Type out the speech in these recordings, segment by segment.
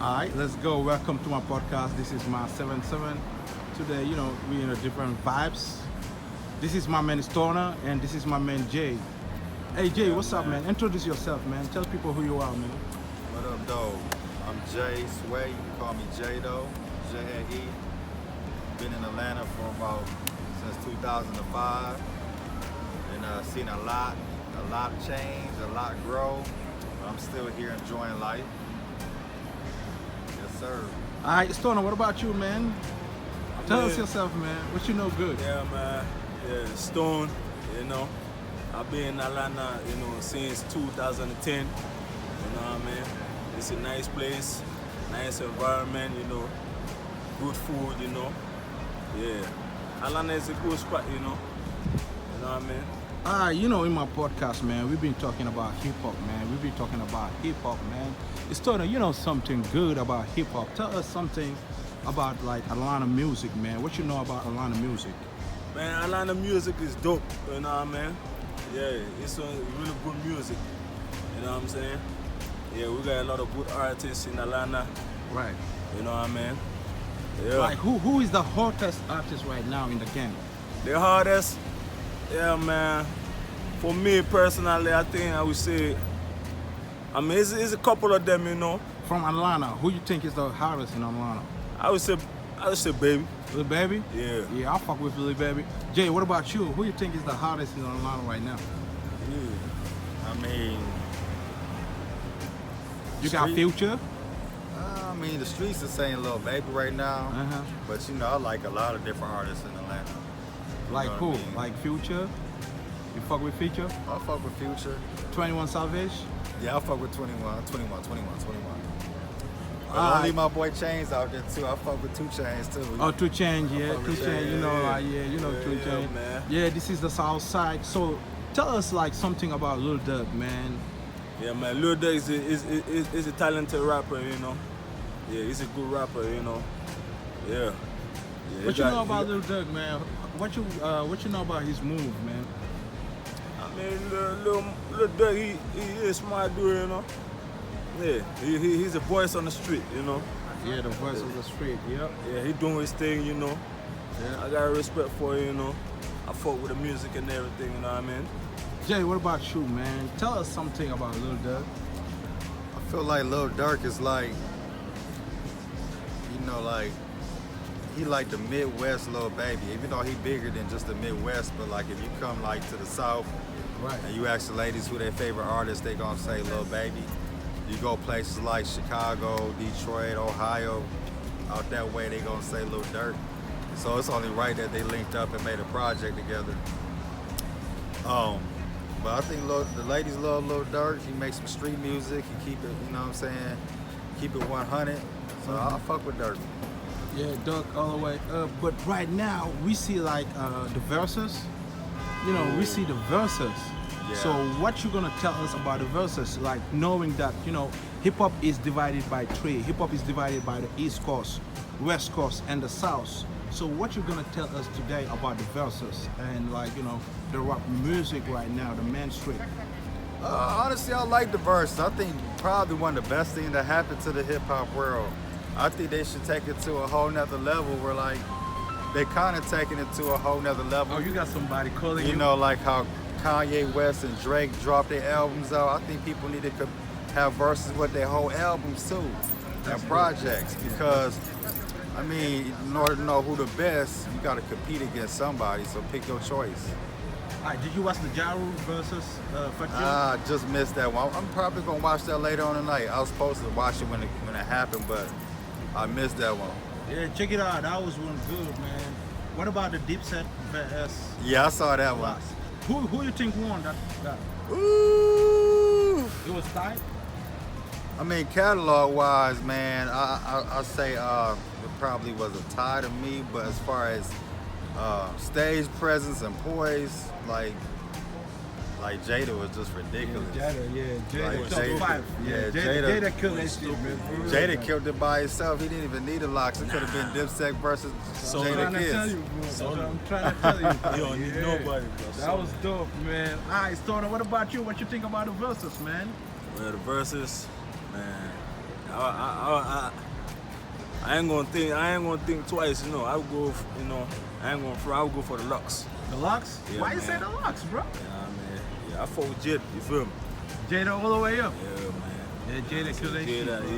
All right, let's go. Welcome to my podcast. This is my 7-7. Today, we're in a different vibes. This is my man Stoner, and this is my man Jay. Hey Jay, what's up, man? Introduce yourself, man. Tell people who you are, man. What up, though? I'm Jay Sway. You can call me Jay, though. J-A-E. Been in Atlanta for about since 2005. And seen a lot change, a lot grow. But I'm still here enjoying life. Yes, sir. All right, Stoner, what about you, man? Tell us yourself, man. What you know good? Yeah, man. Yeah, Stone, I've been in Atlanta, since 2010. You know what I mean? It's a nice place, nice environment, good food, Yeah. Atlanta is a good spot, You know what I mean? In my podcast, man, we've been talking about hip hop, man. We've been talking about hip hop, man. Stoner, you know something good about hip hop. Tell us something about like Atlanta music, man. What you know about Atlanta music? Man, Atlanta music is dope, you know what I mean? Yeah, it's really good music, you know what I'm saying? Yeah, we got a lot of good artists in Atlanta, Right. you know what I mean? Yeah. Like who is the hottest artist right now in the game? The hardest, yeah, man. For me personally, I think I would say, it's a couple of them, From Atlanta, who you think is the hardest in Atlanta? I would say Baby. Lil Baby? Yeah. Yeah, I fuck with Lil Baby. Jay, what about you? Who you think is the hardest in Atlanta right now? I mean, You got Street. Future? the streets are saying Lil Baby right now. Uh-huh. But, I like a lot of different artists in Atlanta. You Like know who? what I mean? Like Future? You fuck with Future? I fuck with Future. 21 Savage? Yeah, I fuck with 21. But Alright. don't leave my boy Chains out there too. I fuck with 2 Chains too. Oh, 2 Chainz, yeah, fuck 2 with Chainz, that. 2 Yeah, Chainz. man. Yeah, this is the South Side. So tell us like something about Lil Durk, man. Yeah, man, Lil Durk is a talented rapper, Yeah, he's a good rapper, Yeah. What you know about Lil Durk, man? What you know about his move, man? Lil Durk, he is smart dude, Yeah, he's a voice on the street, Yeah, the voice of the street. Yep. Yeah, he doing his thing, Yeah. I got respect for it, I fuck with the music and everything, you know what I mean? Jay, what about you, man? Tell us something about Lil Durk. I feel like Lil Durk is like, he like the Midwest Lil Baby. Even though he bigger than just the Midwest, but like if you come like to the South Right. and you ask the ladies who their favorite artist, they gonna say Lil Baby. You go places like Chicago, Detroit, Ohio, out that way they gonna say Lil Durk. So it's only right that they linked up and made a project together. But I think the ladies love Lil Durk. He makes some street music. He keep it, keep it 100. So I fuck with Durk. Yeah, Durk all the way up. But right now we see like the verses. We see the verses. Yeah. So what you gonna tell us about the verses? Like knowing that hip hop is divided by 3. Hip hop is divided by the East Coast, West Coast, and the South. So what you gonna tell us today about the verses and the rap music right now, the mainstream? Honestly, I like the verse. I think probably one of the best things that happened to the hip hop world. I think they should take it to a whole nother level where they kind of taking it to a whole nother level. Oh, you got somebody calling you? Like how Kanye West and Drake dropped their albums out. I think people need to have verses with their whole albums too and projects because, in order to know who the best, you got to compete against somebody. So pick your choice. All right, did you watch the Ja Rule versus Fat Joe? I just missed that one. I'm probably gonna watch that later on tonight. I was supposed to watch it when it happened, but I missed that one. Yeah, check it out. That was one good, man. What about the Dipset vs? Yeah, I saw that one. Who you think won that? Ooh. It was tight. Catalog-wise, man, I say it probably was a tie to me. But as far as stage presence and poise, like Jada was just ridiculous. Jada, Like top Jada- 5. yeah, Jada killed that shit, man. For real. Jada killed it by himself. He didn't even need a locks. It could have been Dipset versus So I'm trying Jada to tell Kids. you, bro. I'm trying to tell you. You don't need nobody, bro. That was dope, man. All right, Stoner, what about you? What you think about the verses, man? Well, the verses, man, I ain't gonna think twice, you know. I would go, you know, I would go for the Lux. The Lux? Yeah, Why you man. say the Lux, bro? Yeah, man. Yeah, I fought with Jada, you feel me? Jada all the way up. Yeah, man. Yeah, Jada kill that shit, Jada, bro.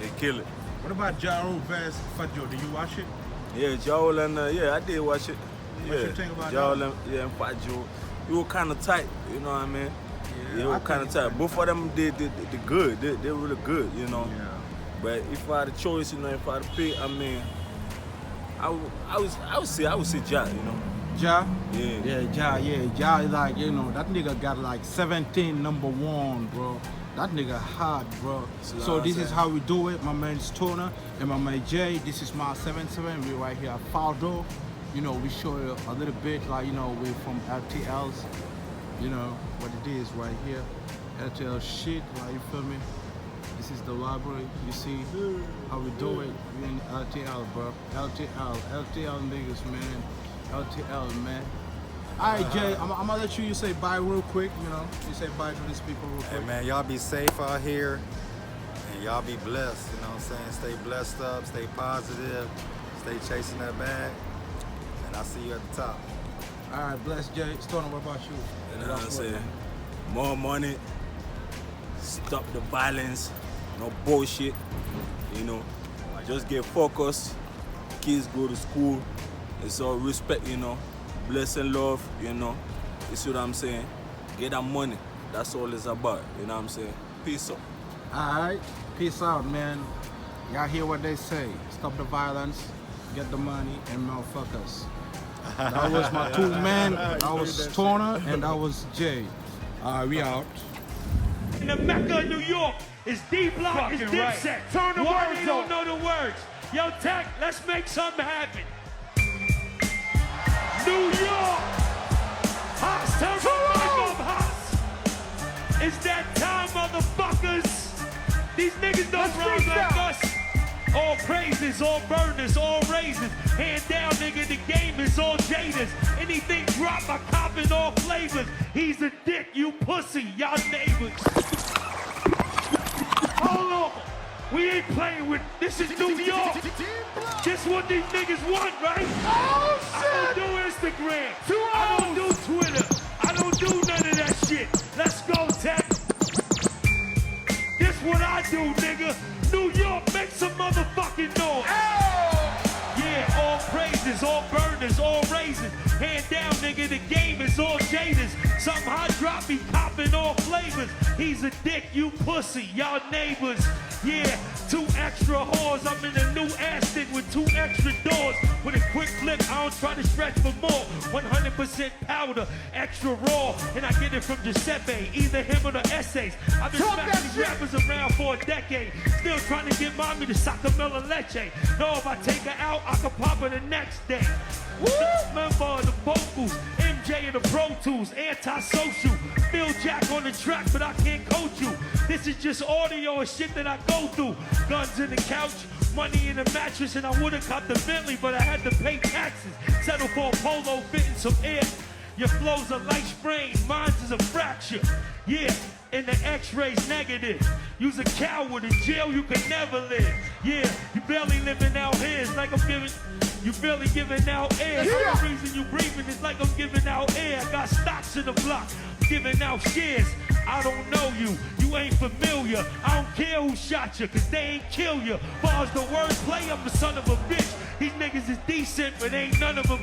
he kill it. What about Ja Rule vs. Fat Joe? Did you watch it? Yeah, Joel and yeah, I did watch it. What you think about Joel that? and Fat Joe. You were kind of tight, you know what I mean? Yeah, They I were think kind of it's tight. like Both of them did good. They were really good, you know. Yeah. But if I had a choice, you know, if I had to pick, I mean, I would say Ja, you know. Ja? Yeah. Ja is like, you know, that nigga got like 17 #1, bro. That nigga hard, bro. See So what this I'm is saying? how we do it. My man Stoner and my man Jay. This is my 77. We right here at Faldo. You know, we show you a little bit, like, you know, we're from LTLs. You know, what it is right here. LTL shit, like, you feel me? This is the library. You see how we do it. We in LTL, bro. LTL niggas, man. LTL, man. All right, Jay, I'm gonna let you say bye real quick, you know. You say bye to these people real Hey quick. man, y'all be safe out here and y'all be blessed, you know what I'm saying? Stay blessed up, stay positive, stay chasing that bag, and I'll see you at the top. All right, bless Jay. Stoner, what about you? You know what I'm Last saying? word, man. More money, stop the violence, no bullshit, you know. Just get focused, kids go to school, it's all respect, you know. Bless and love, you know. You see what I'm saying? Get that money, that's all it's about, you know what I'm saying? Peace out. All right, peace out, man. Y'all hear what they say. Stop the violence, get the money, and motherfuckers. That was my two men. That was Stoner, and that was Jay. All right, we out. In the Mecca of New York is D-Block, is Fucking right. Dipset. Turn the Why words they don't up. know the words? Yo, Tech, let's make something happen. New York, Hots, turn the mic up, Hots. It's that time, motherfuckers. These niggas don't Let's rhyme like freestyle. us. All praises, all burners, all raises. Hand down, nigga, the game is all jaders. Anything drop, I cop in all flavors. He's a dick, you pussy, y'all neighbors. Hold on. We ain't playing with, this is New York. This what these niggas want, right? Oh, I shit! don't do Instagram. Two I don't O's. do Twitter. I don't do none of that shit. Let's go, Tech. This what I do, nigga. New York, make some motherfucking noise. Yeah, all praises, all burners, all raisins. Hand down, nigga, the game is all jaders. Something hot drop, he copping all flavors. He's a dick, you pussy, y'all neighbors. Yeah, 2 extra whores. I'm in a new Aston with 2 extra doors. With a quick flip, I don't try to stretch for more. 100% powder, extra raw. And I get it from Giuseppe, either him or the essays. I've been Talk smacking that these shit. rappers around for a decade. Still trying to get mommy to Sacamela Leche. Know if I take her out, I can pop her the next day. Member of the vocals, MJ and the Pro Tools, antisocial. Phil Jack on the track, but I can't coach you. This is just audio and shit that I go through. Guns in the couch, money in the mattress, and I would've caught the Bentley, but I had to pay taxes. Settle for a polo fitting some air. Your flow's a light sprain, mine's is a fracture. Yeah, and the x-ray's negative. You's a coward, in jail you could never live. Yeah, you barely living out here, it's like I'm giving, you barely giving out air. Yeah. The reason you breathing is like I'm giving out air. I got stocks in the block, giving out shares. I don't know you, you ain't familiar. I don't care who shot you, cause they ain't kill you. Far as the wordplay, I'm the son of a bitch. These niggas is decent, but ain't none of them.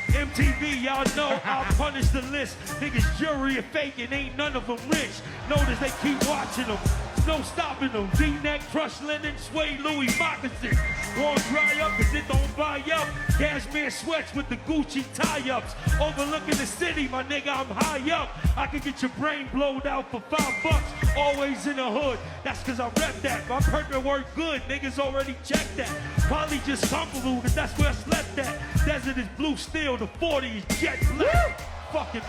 MTV, y'all know I'll punish the list. Niggas jury are faking, ain't none of them rich. Notice they keep watching them. No stopping them. V-neck, crushed linen, suede Louis moccasins. Won't dry up cause it don't buy up. Cashmere sweats with the Gucci tie-ups. Overlooking the city, my nigga, I'm high up. I can get your brain blowed out for $5. Always in the hood, that's cause I rep that. My purpose work good, niggas already checked that. Probably just comfortable cause that's where I slept at. Desert is blue steel, the 40 is jet black. Fucking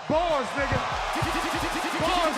Bars, nigga. Bars.